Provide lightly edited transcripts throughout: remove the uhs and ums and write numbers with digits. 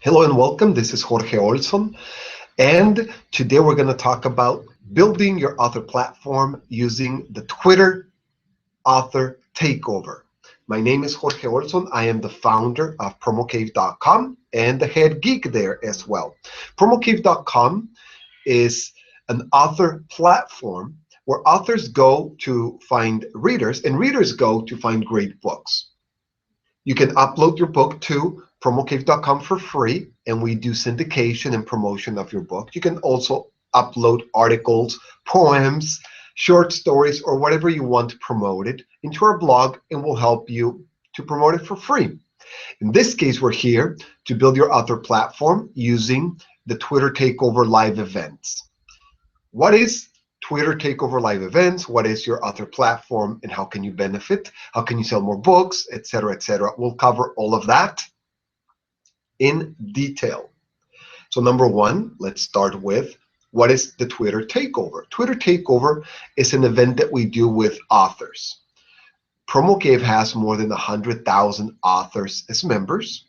Hello and welcome. This is Jorge Olson, and today we're going to talk about building your author platform using the Twitter Author Takeover. My name is Jorge Olson. I am the founder of promocave.com and the head geek there as well. Promocave.com is an author platform where authors go to find readers and readers go to find great books. You can upload your book to promocave.com for free, and we do syndication and promotion of your book. You can also upload articles, poems, short stories, or whatever you want to promote it into our blog, and we'll help you to promote it for free. In this case, we're here to build your author platform using the Twitter Takeover live events. What is Twitter Takeover live events? What is your author platform, and how can you benefit? How can you sell more books, etc., etc.? We'll cover all of that in detail. So number one, let's start with what is the Twitter Takeover? Twitter Takeover is an event that we do with authors. PromoCave has more than 100,000 authors as members.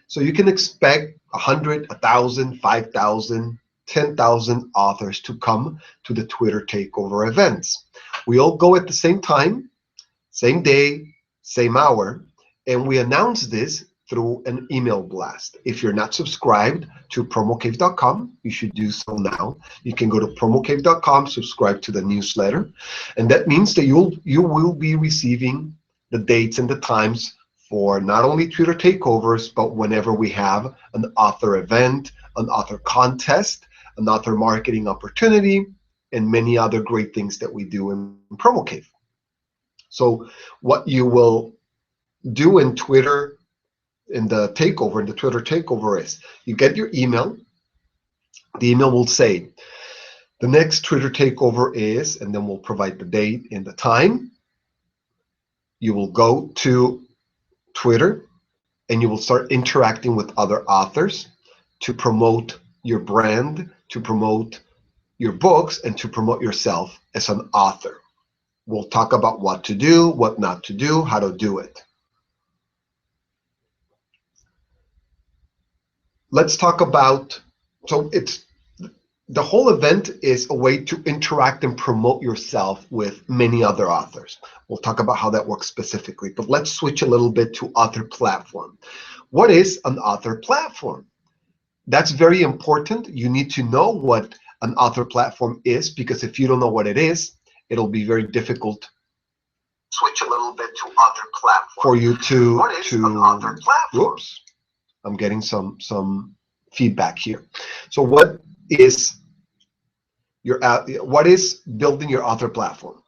So you can expect 100, 1,000, 5,000, 10,000 authors to come to the Twitter Takeover events. We all go at the same time, same day, same hour, and we announce this through an email blast. If you're not subscribed to promocave.com, you should do so now. You can go to promocave.com, subscribe to the newsletter, and that means that you will be receiving the dates and the times for not only Twitter takeovers, but whenever we have an author event, an author contest, an author marketing opportunity, and many other great things that we do in PromoCave. So what you will do in Twitter, in the Twitter takeover is you get your email. The email will say, the next Twitter takeover is, and then we'll provide the date and the time. You will go to Twitter and you will start interacting with other authors to promote your brand, to promote your books, and to promote yourself as an author. We'll talk about what to do, what not to do, how to do it. Let's talk about, so it's the whole event is a way to interact and promote yourself with many other authors. We'll talk about how that works specifically, but let's switch a little bit to author platform. What is an author platform? That's very important. You need to know what an author platform is, because if you don't know what it is, it'll be very difficult. Switch a little bit to author platform. For you to, what is an author platform? Whoops. I'm getting some feedback here. So what is building your author platform?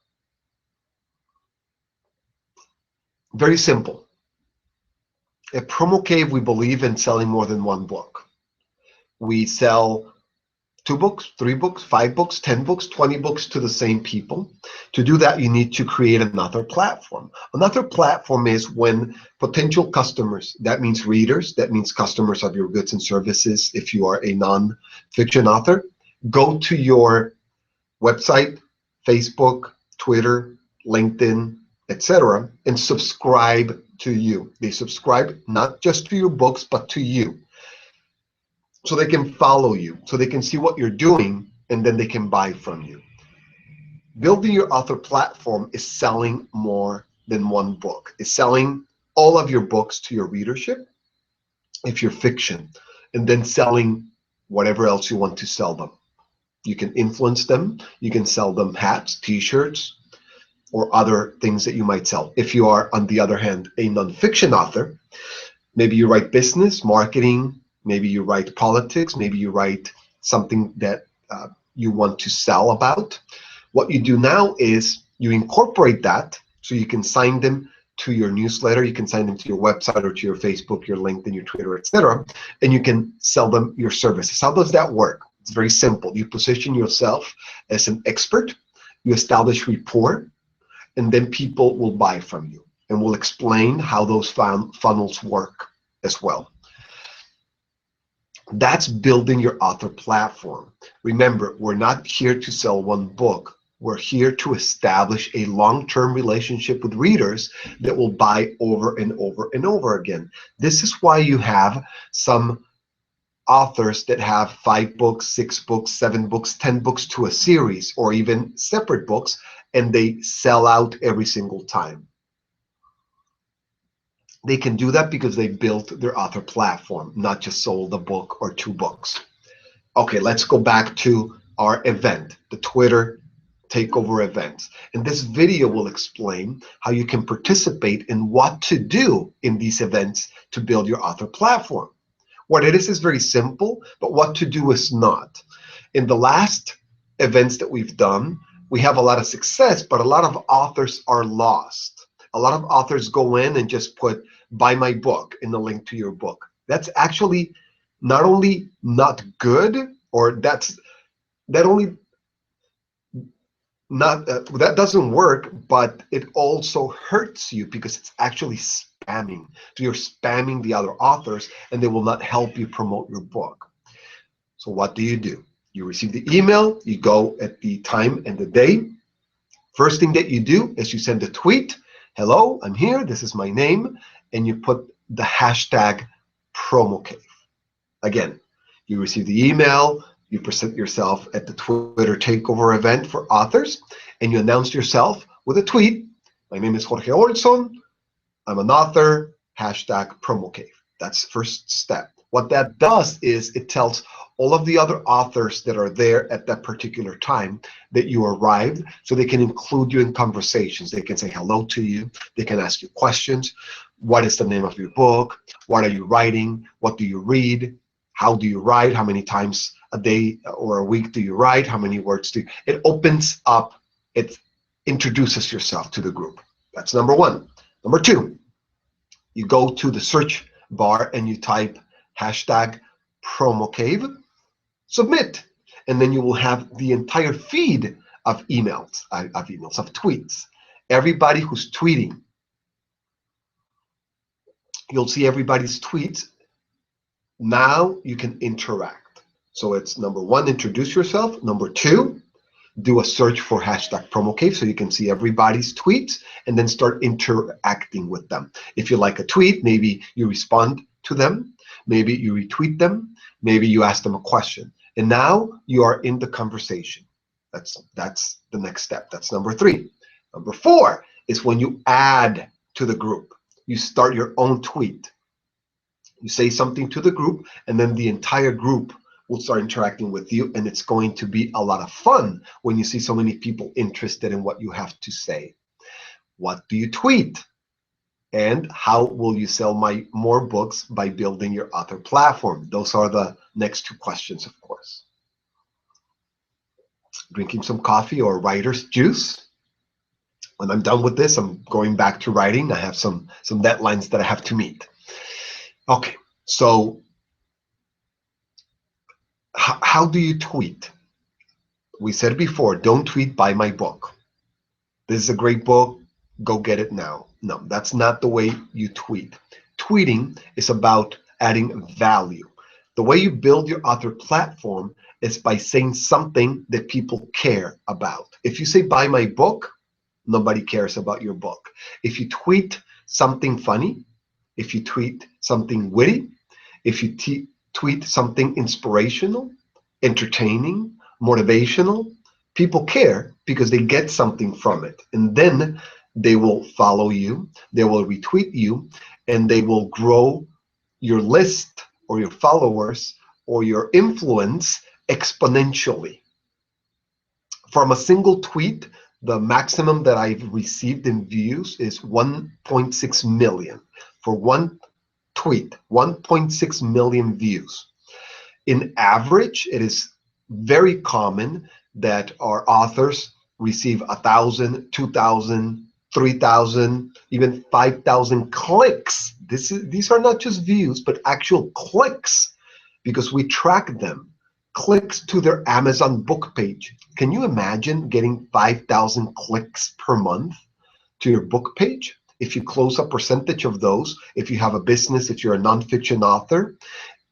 Very simple. At PromoCave, we believe in selling more than one book. We sell 2 books, 3 books, 5 books, 10 books, 20 books to the same people. To do that, you need to create another platform. Another platform is when potential customers, that means readers, that means customers of your goods and services, if you are a non-fiction author, go to your website, Facebook, Twitter, LinkedIn, etc., and subscribe to you. They subscribe not just to your books, but to you. So they can follow you, so they can see what you're doing, and then they can buy from you. Building your author platform is selling more than one book. It's selling all of your books to your readership, if you're fiction, and then selling whatever else you want to sell them. You can influence them. You can sell them hats, t-shirts, or other things that you might sell. If you are, on the other hand, a nonfiction author, maybe you write business, marketing, maybe you write politics, maybe you write something that you want to sell about. What you do now is you incorporate that so you can sign them to your newsletter, you can sign them to your website or to your Facebook, your LinkedIn, your Twitter, etc., and you can sell them your services. How does that work? It's very simple. You position yourself as an expert, you establish rapport, and then people will buy from you. And we'll explain how those funnels work as well. That's building your author platform. Remember, we're not here to sell one book. We're here to establish a long-term relationship with readers that will buy over and over and over again. This is why you have some authors that have 5 books, 6 books, 7 books, 10 books to a series, or even separate books, and they sell out every single time. They can do that because they built their author platform, not just sold a book or 2 books. Okay, let's go back to our event, the Twitter Takeover events. And this video will explain how you can participate and what to do in these events to build your author platform. What it is very simple, but what to do is not. In the last events that we've done, we have a lot of success, but a lot of authors are lost. A lot of authors go in and just put buy my book in the link to your book. That's actually not only not good, or that doesn't work, but it also hurts you because it's actually spamming. So you're spamming the other authors, and they will not help you promote your book. So what do? You receive the email, you go at the time and the day. First thing that you do is you send a tweet. Hello, I'm here, this is my name, and you put the hashtag PromoCave. Again, you receive the email, you present yourself at the Twitter Takeover event for authors, and you announce yourself with a tweet. My name is Jorge Olson, I'm an author, hashtag PromoCave. That's the first step. What that does is it tells all of the other authors that are there at that particular time that you arrived, so they can include you in conversations. They can say hello to you. They can ask you questions. What is the name of your book? What are you writing? What do you read? How do you write? How many times a day or a week do you write? How many words do you? It opens up, it introduces yourself to the group. That's number one. Number two, you go to the search bar and you type hashtag PromoCave, submit, and then you will have the entire feed of emails, of tweets. Everybody who's tweeting, you'll see everybody's tweets. Now you can interact. So it's number one, introduce yourself. Number two, do a search for hashtag PromoCave so you can see everybody's tweets and then start interacting with them. If you like a tweet, maybe you respond to them, maybe you retweet them, maybe you ask them a question. And now you are in the conversation. That's the next step. That's number three. Number four is when you add to the group. You start your own tweet. You say something to the group, and then the entire group will start interacting with you, and it's going to be a lot of fun when you see so many people interested in what you have to say. What do you tweet? And how will you sell more books by building your author platform? Those are the next two questions, of course. Drinking some coffee or writer's juice. When I'm done with this, I'm going back to writing. I have some deadlines that I have to meet. Okay, so how do you tweet? We said before, don't tweet buy my book. This is a great book, go get it now. No, that's not the way you tweet. Tweeting is about adding value. The way you build your author platform is by saying something that people care about. If you say buy my book, nobody cares about your book. If you tweet something funny, if you tweet something witty, if you tweet something inspirational, entertaining, motivational, people care because they get something from it. And then they will follow you, they will retweet you, and they will grow your list or your followers or your influence exponentially. From a single tweet, the maximum that I've received in views is 1.6 million. For one tweet, 1.6 million views. In average, it is very common that our authors receive 1,000, 2,000, 3,000, even 5,000 clicks. These are not just views, but actual clicks, because we track them. Clicks to their Amazon book page. Can you imagine getting 5,000 clicks per month to your book page? If you close a percentage of those, if you have a business, if you're a nonfiction author,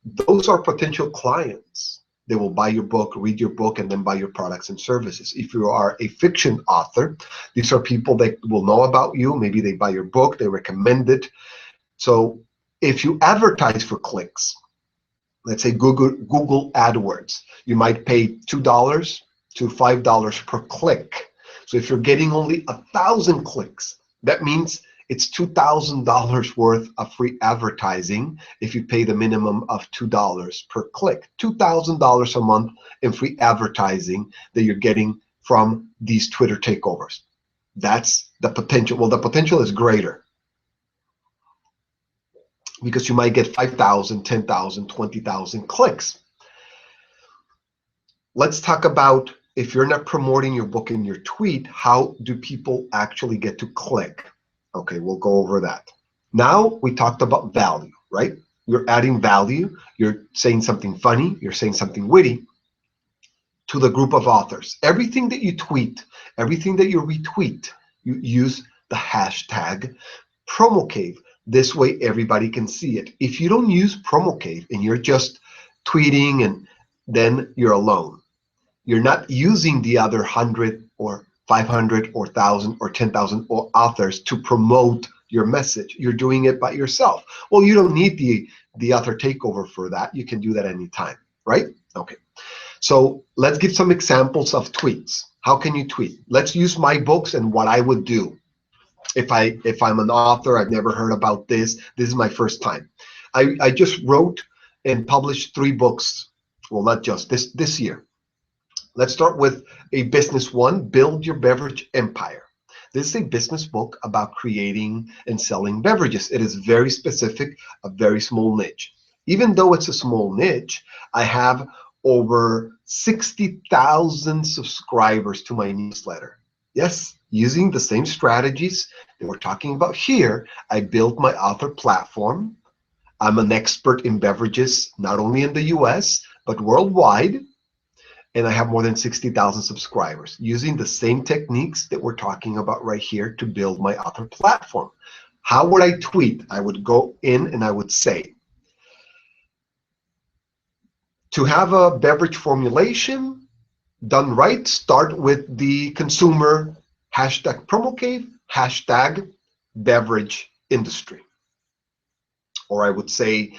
those are potential clients. They will buy your book, read your book, and then buy your products and services. If you are a fiction author, these are people that will know about you. Maybe they buy your book, they recommend it. So if you advertise for clicks, let's say Google AdWords. You might pay $2 to $5 per click. So if you're getting only 1,000 clicks, that means it's $2,000 worth of free advertising if you pay the minimum of $2 per click. $2,000 a month in free advertising that you're getting from these Twitter takeovers. That's the potential. Well, the potential is greater because you might get 5,000, 10,000, 20,000 clicks. Let's talk about, if you're not promoting your book in your tweet, how do people actually get to click? Okay, we'll go over that. Now we talked about value, right? You're adding value. You're saying something funny. You're saying something witty to the group of authors. Everything that you tweet, everything that you retweet, you use the hashtag PromoCave. This way everybody can see it. If you don't use PromoCave and you're just tweeting, and then you're alone. You're not using the other 100 or 500 or 1,000 or 10,000 authors to promote your message. You're doing it by yourself. Well, you don't need the author takeover for that. You can do that anytime, right? Okay. So let's give some examples of tweets. How can you tweet? Let's use my books and what I would do. If I'm an author, I've never heard about this. This is my first time. I just wrote and published 3 books. Well, not just this year. Let's start with a business one, Build Your Beverage Empire. This is a business book about creating and selling beverages. It is very specific, a very small niche. Even though it's a small niche, I have over 60,000 subscribers to my newsletter. Yes, using the same strategies that we're talking about here, I built my author platform. I'm an expert in beverages, not only in the US, but worldwide. And I have more than 60,000 subscribers using the same techniques that we're talking about right here to build my author platform. How would I tweet? I would go in and I would say, to have a beverage formulation done right, start with the consumer, hashtag PromoCave, hashtag beverage industry. Or I would say,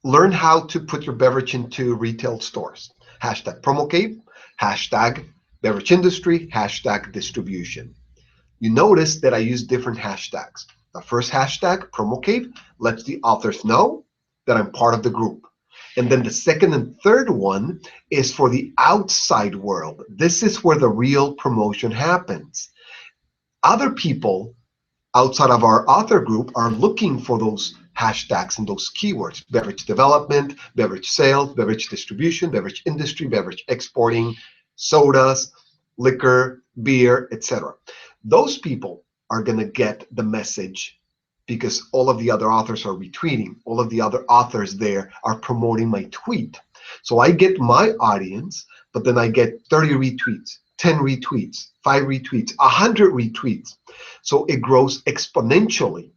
learn how to put your beverage into retail stores. Hashtag PromoCave, hashtag beverage industry, hashtag distribution. You notice that I use different hashtags. The first hashtag, PromoCave, lets the authors know that I'm part of the group. And then the second and third one is for the outside world. This is where the real promotion happens. Other people outside of our author group are looking for those hashtags and those keywords: beverage development, beverage sales, beverage distribution, beverage industry, beverage exporting, sodas, liquor, beer, etc. Those people are going to get the message because all of the other authors are retweeting. All of the other authors there are promoting my tweet. So I get my audience, but then I get 30 retweets, 10 retweets, 5 retweets, 100 retweets. So it grows exponentially.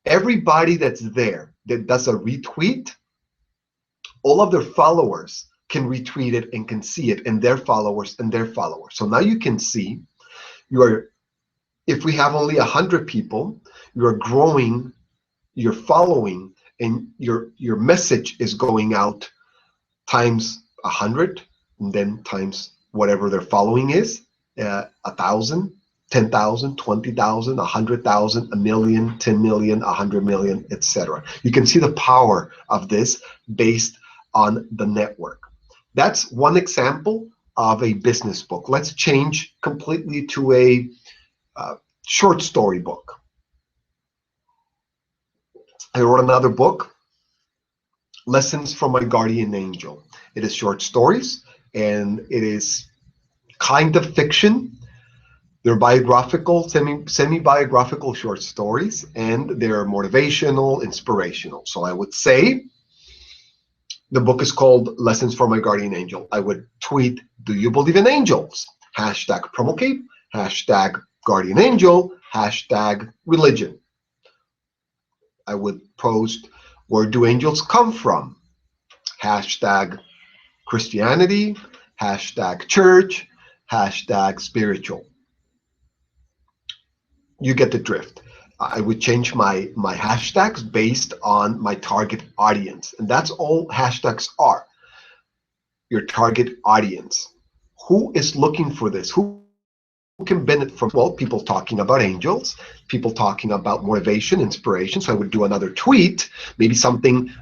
Everybody that's there that does a retweet, all of their followers can retweet it and can see it, and their followers and their followers. So now you can see, if we have only 100 people, you're growing your following, and your message is going out times 100, and then times whatever their following is, 1,000, 10,000, 20,000, 100,000, a million, 10 million, 100 million, etc. You can see the power of this based on the network. That's one example of a business book. Let's change completely to a short story book. I wrote another book, Lessons from My Guardian Angel. It is short stories, and it is kind of fiction. They're biographical, semi-biographical short stories, and they're motivational, inspirational. So I would say the book is called Lessons from My Guardian Angel. I would tweet, do you believe in angels? Hashtag PromoCave, hashtag Guardian Angel, hashtag religion. I would post, where do angels come from? Hashtag Christianity, hashtag church, hashtag spiritual. You get the drift. I would change my hashtags based on my target audience. And that's all hashtags are, your target audience. Who is looking for this? Who can benefit from this? Well, people talking about angels, people talking about motivation, inspiration. So I would do another tweet, maybe something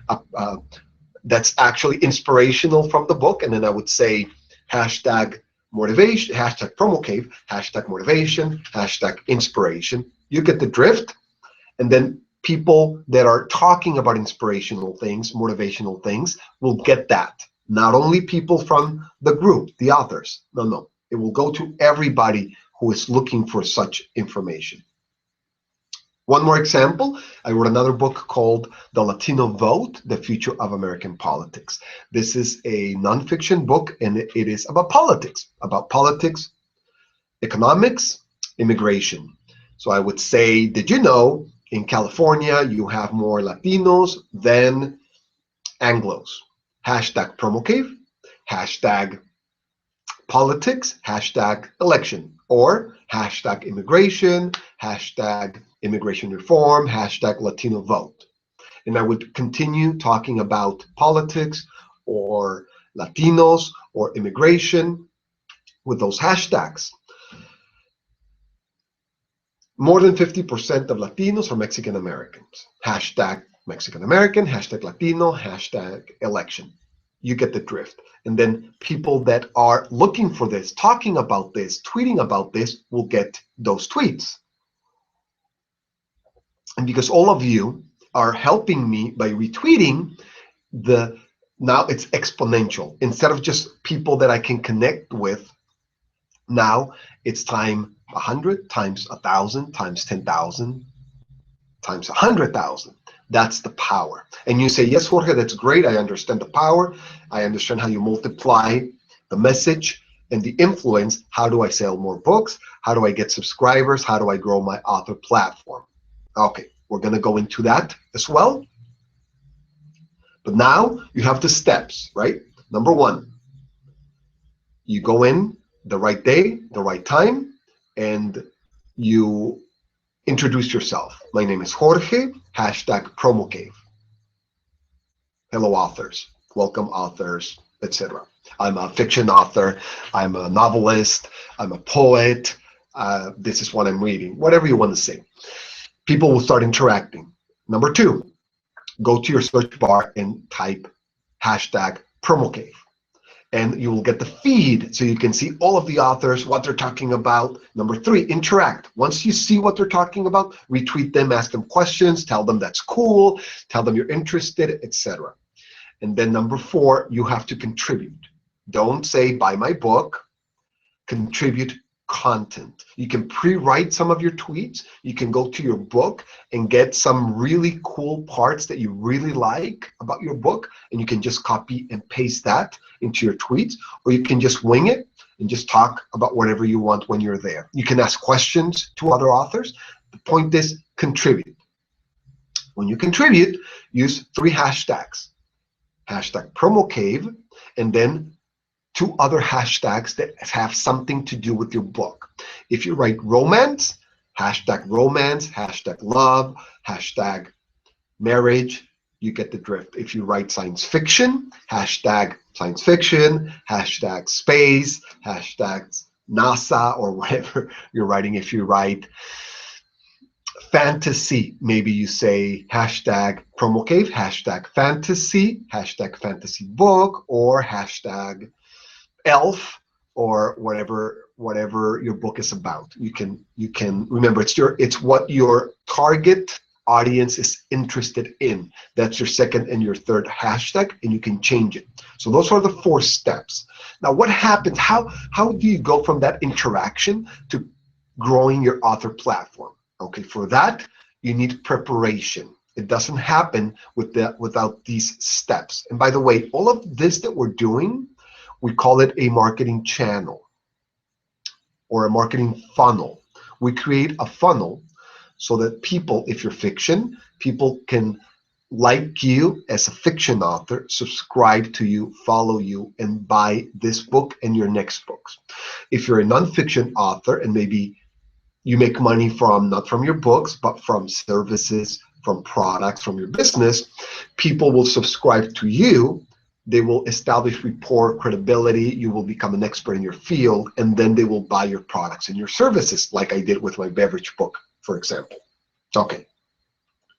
that's actually inspirational from the book. And then I would say hashtag motivation, hashtag promo cave, hashtag motivation, hashtag inspiration. You get the drift. And then people that are talking about inspirational things, motivational things, will get that. Not only people from the group, the authors. No, no. It will go to everybody who is looking for such information. One more example, I wrote another book called The Latino Vote, The Future of American Politics. This is a nonfiction book, and it is about politics, economics, immigration. So I would say, did you know in California you have more Latinos than Anglos? Hashtag promocave, hashtag politics, hashtag election, or hashtag immigration, hashtag immigration reform, hashtag Latino vote. And I would continue talking about politics or Latinos or immigration with those hashtags. More than 50% of Latinos are Mexican Americans. Hashtag Mexican American, hashtag Latino, hashtag election. You get the drift. And then people that are looking for this, talking about this, tweeting about this, will get those tweets. And because all of you are helping me by retweeting, now it's exponential. Instead of just people that I can connect with, now it's time 100 times 1,000 times 10,000 times 100,000. That's the power. And you say, yes, Jorge, that's great. I understand the power. I understand how you multiply the message and the influence. How do I sell more books? How do I get subscribers? How do I grow my author platform? Okay, we're going to go into that as well. But now you have the steps, right? Number one, you go in the right day, the right time, and you introduce yourself. My name is Jorge, hashtag promocave. Hello, authors. Welcome, authors, etc. I'm a fiction author. I'm a novelist. I'm a poet. This is what I'm reading. Whatever you want to say. People will start interacting. Number two, go to your search bar and type hashtag promocave. And you will get the feed so you can see all of the authors, what they're talking about. Number three, interact. Once you see what they're talking about, retweet them, ask them questions, tell them that's cool, tell them you're interested, etc. And then number four, you have to contribute. Don't say, buy my book. Contribute content. You can pre-write some of your tweets. You can go to your book and get some really cool parts that you really like about your book, and you can just copy and paste that into your tweets, or you can just wing it and just talk about whatever you want when you're there. You can ask questions to other authors. The point is, contribute. When you contribute, use 3 hashtags. Hashtag promocave, and then 2 other hashtags that have something to do with your book. If you write romance, hashtag love, hashtag marriage, you get the drift. If you write science fiction, hashtag science fiction, hashtag space, hashtag NASA, or whatever you're writing. If you write fantasy, maybe you say hashtag promocave, hashtag fantasy book, or hashtag elf, or whatever your book is about. You can remember, it's what your target audience is interested in. That's your second and your third hashtag, and you can change it. So those are the 4 steps. Now what happens, how do you go from that interaction to growing your author platform? Okay, for that you need preparation. It doesn't happen without these steps. And by the way, all of this that we're doing, we call it a marketing channel or a marketing funnel. We create a funnel so that people, if you're fiction, people can like you as a fiction author, subscribe to you, follow you, and buy this book and your next books. If you're a nonfiction author and maybe you make money from, not from your books, but from services, from products, from your business. People will subscribe to you. They will establish rapport, credibility. You will become an expert in your field, and then they will buy your products and your services, like I did with my beverage book, for example. Okay.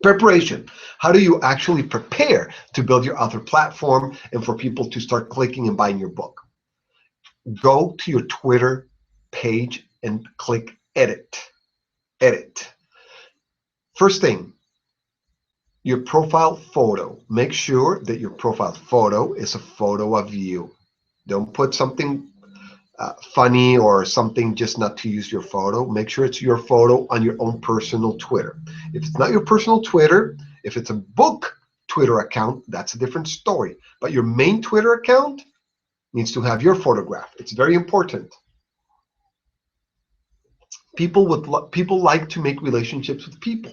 Preparation. How do you actually prepare to build your author platform and for people to start clicking and buying your book? Go to your Twitter page and click edit. Edit. First thing, your profile photo. Make sure that your profile photo is a photo of you. Don't put something funny or something just not to use your photo. Make sure it's your photo on your own personal Twitter. If it's not your personal Twitter, if it's a book Twitter account, that's a different story. But your main Twitter account needs to have your photograph. It's very important. People like to make relationships with people.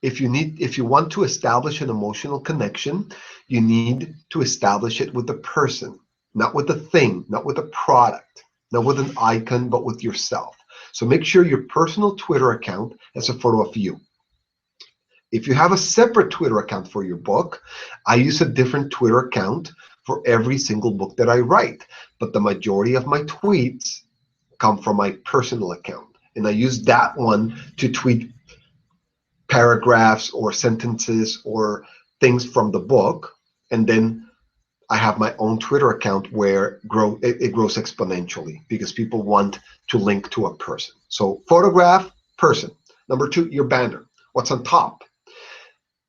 If you want to establish an emotional connection, you need to establish it with the person, not with the thing, not with a product, not with an icon, but with yourself. So make sure your personal Twitter account has a photo of you. If you have a separate Twitter account for your book, I use a different Twitter account for every single book that I write. But the majority of my tweets come from my personal account. And I use that one to tweet paragraphs or sentences or things from the book. And then I have my own Twitter account where it grows exponentially because people want to link to a person. So photograph, person. Number two, your banner. What's on top?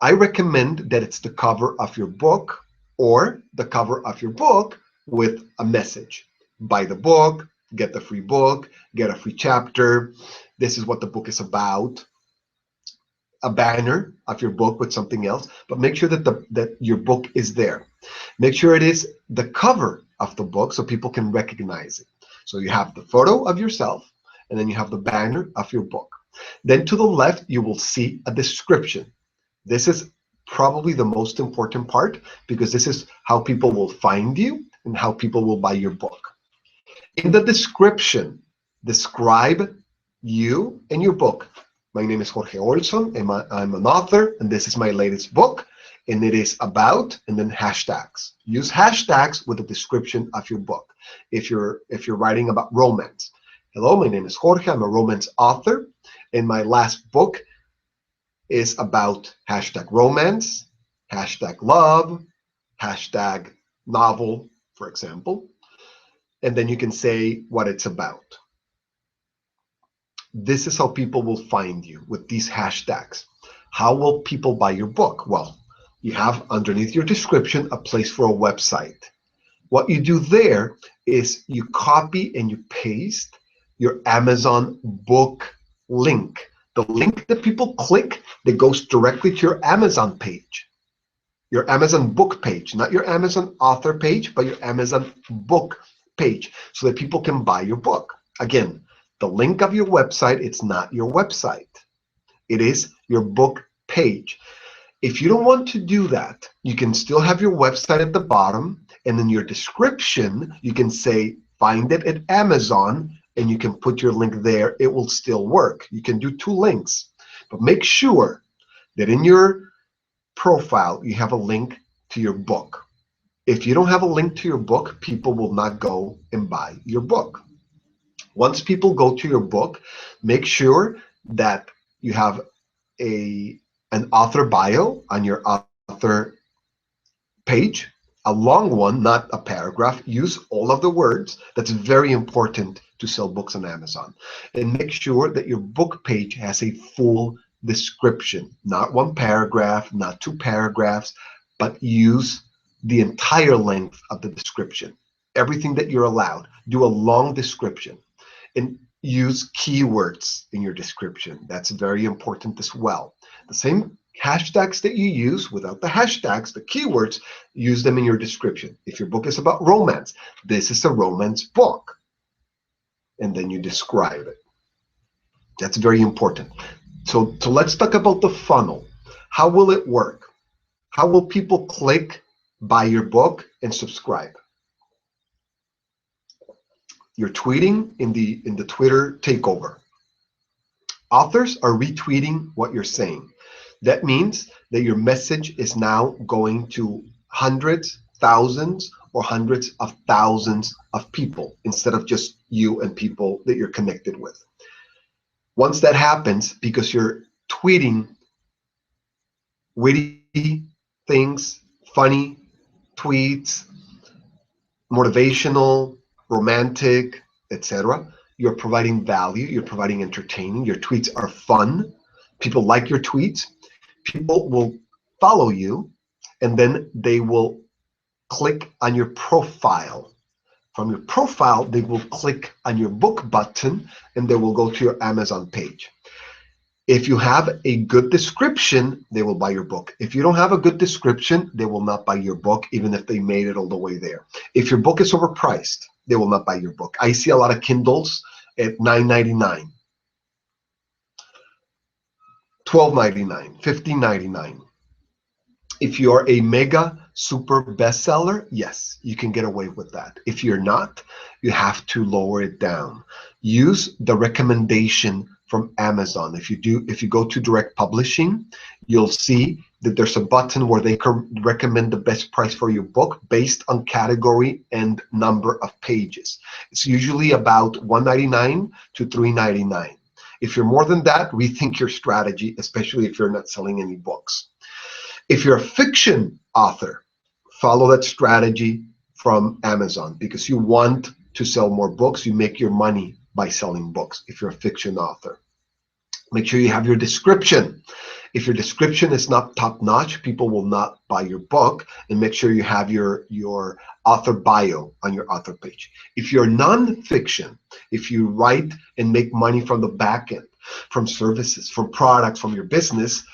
I recommend that it's the cover of your book or the cover of your book with a message. Buy the book, get the free book, get a free chapter. This is what the book is about. A banner of your book with something else, but make sure that your book is there. Make sure it is the cover of the book so people can recognize it. So you have the photo of yourself, and then you have the banner of your book. Then to the left, you will see a description. This is probably the most important part because this is how people will find you and how people will buy your book. In the description, describe you and your book. My name is Jorge Olson, and I'm an author, and this is my latest book, and it is about, and then hashtags. Use hashtags with the description of your book. If you're writing about romance, hello, my name is Jorge, I'm a romance author, and my last book is about hashtag romance, hashtag love, hashtag novel, for example, and then you can say what it's about. This is how people will find you with these hashtags. How will people buy your book? Well, you have underneath your description a place for a website. What you do there is you copy and you paste your Amazon book link. The link that people click that goes directly to your Amazon page. Your Amazon book page, not your Amazon author page, but your Amazon book page so that people can buy your book. Again, the link of your website, it's not your website. It is your book page. If you don't want to do that, you can still have your website at the bottom, and in your description, you can say, find it at Amazon, and you can put your link there. It will still work. You can do two links, but make sure that in your profile, you have a link to your book. If you don't have a link to your book, people will not go and buy your book. Once people go to your book, make sure that you have an author bio on your author page, a long one, not a paragraph. Use all of the words. That's very important to sell books on Amazon. And make sure that your book page has a full description, not one paragraph, not two paragraphs, but use the entire length of the description. Everything that you're allowed. Do a long description. And use keywords in your description. That's very important as well. The same hashtags that you use, without the hashtags, the keywords, use them in your description. If your book is about romance, this is a romance book. And then you describe it. That's very important. So let's talk about the funnel. How will it work? How will people click, buy your book, and subscribe? You're tweeting in the Twitter takeover. Authors are retweeting what you're saying. That means that your message is now going to hundreds, thousands, or hundreds of thousands of people instead of just you and people that you're connected with. Once that happens, because you're tweeting witty things, funny tweets, motivational, romantic, etc., you're providing value, you're providing entertaining, your tweets are fun, people like your tweets, people will follow you, and then they will click on your profile. From your profile, they will click on your book button and they will go to your Amazon page. If you have a good description, they will buy your book. If you don't have a good description, they will not buy your book, even if they made it all the way there. If your book is overpriced, they will not buy your book. I see a lot of Kindles at $9.99, $12.99, $15.99. If you're a mega super bestseller, yes, you can get away with that. If you're not, you have to lower it down. Use the recommendation from Amazon. If you go to direct publishing, you'll see that there's a button where they can recommend the best price for your book based on category and number of pages. It's usually about $1.99 to $3.99. If you're more than that, rethink your strategy, especially if you're not selling any books. If you're a fiction author, follow that strategy from Amazon because you want to sell more books. You make your money by selling books if you're a fiction author. Make sure you have your description. If your description is not top-notch, people will not buy your book. And make sure you have your author bio on your author page. If you're nonfiction, if you write and make money from the back end, from services, from products, from your business,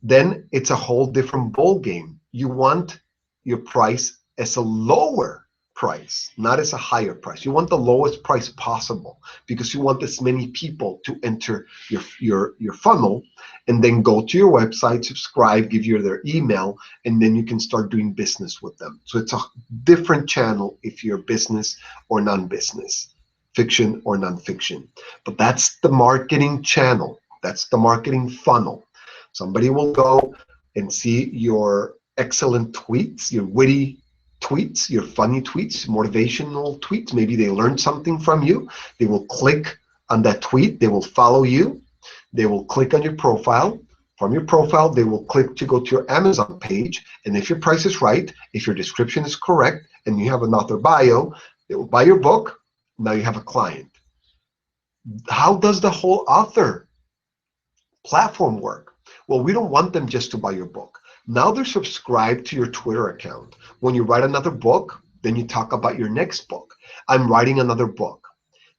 then it's a whole different ball game. You want your price as a lower price, not as a higher price. You want the lowest price possible because you want as many people to enter your funnel and then go to your website, subscribe, give you their email, and then you can start doing business with them. So it's a different channel if you're business or non-business, fiction or non-fiction. But that's the marketing channel. That's the marketing funnel. Somebody will go and see your excellent tweets, your witty tweets, your funny tweets, motivational tweets. Maybe they learned something from you. They will click on that tweet. They will follow you. They will click on your profile. From your profile, they will click to go to your Amazon page. And if your price is right, if your description is correct, and you have an author bio, they will buy your book. Now you have a client. How does the whole author platform work? Well, we don't want them just to buy your book. Now they're subscribed to your Twitter account. When you write another book, then you talk about your next book. I'm writing another book.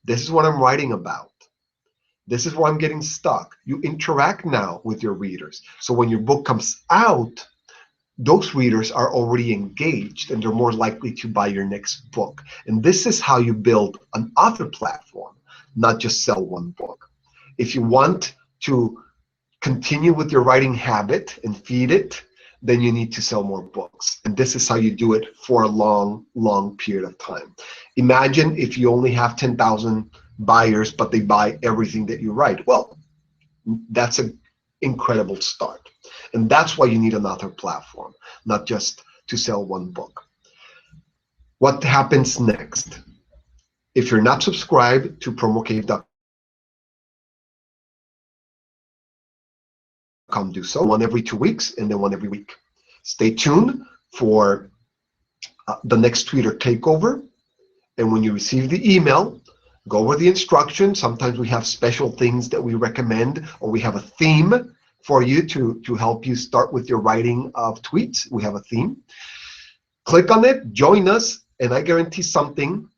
This is what I'm writing about. This is where I'm getting stuck. You interact now with your readers. So when your book comes out, those readers are already engaged and they're more likely to buy your next book. And this is how you build an author platform, not just sell one book. If you want to continue with your writing habit and feed it, then you need to sell more books. And this is how you do it for a long, long period of time. Imagine if you only have 10,000 buyers, but they buy everything that you write. Well, that's an incredible start. And that's why you need an author platform, not just to sell one book. What happens next? If you're not subscribed to promocave.com, do so. One every 2 weeks and then one every week. Stay tuned for the next Twitter takeover. And when you receive the email, go over the instructions. Sometimes we have special things that we recommend, or we have a theme for you to help you start with your writing of tweets. We have a theme. Click on it, join us, and I guarantee something.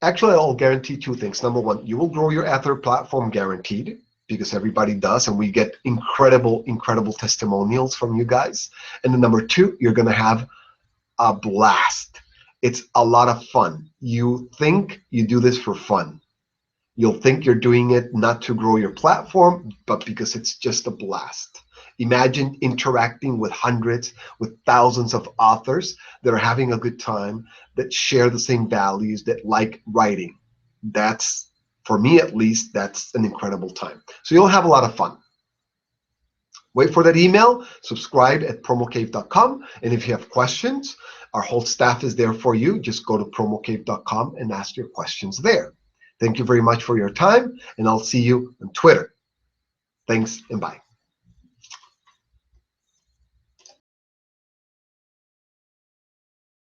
Actually, I'll guarantee two things. Number one, you will grow your author platform guaranteed, because everybody does, and we get incredible, incredible testimonials from you guys. And then number two, you're gonna have a blast. It's a lot of fun. You think you do this for fun. You'll think you're doing it not to grow your platform, but because it's just a blast. Imagine interacting with hundreds, with thousands of authors that are having a good time, that share the same values, that like writing. That's For me, at least, that's an incredible time. So you'll have a lot of fun. Wait for that email, subscribe at promocave.com, and if you have questions, our whole staff is there for you. Just go to promocave.com and ask your questions there. Thank you very much for your time, and I'll see you on Twitter. Thanks, and bye.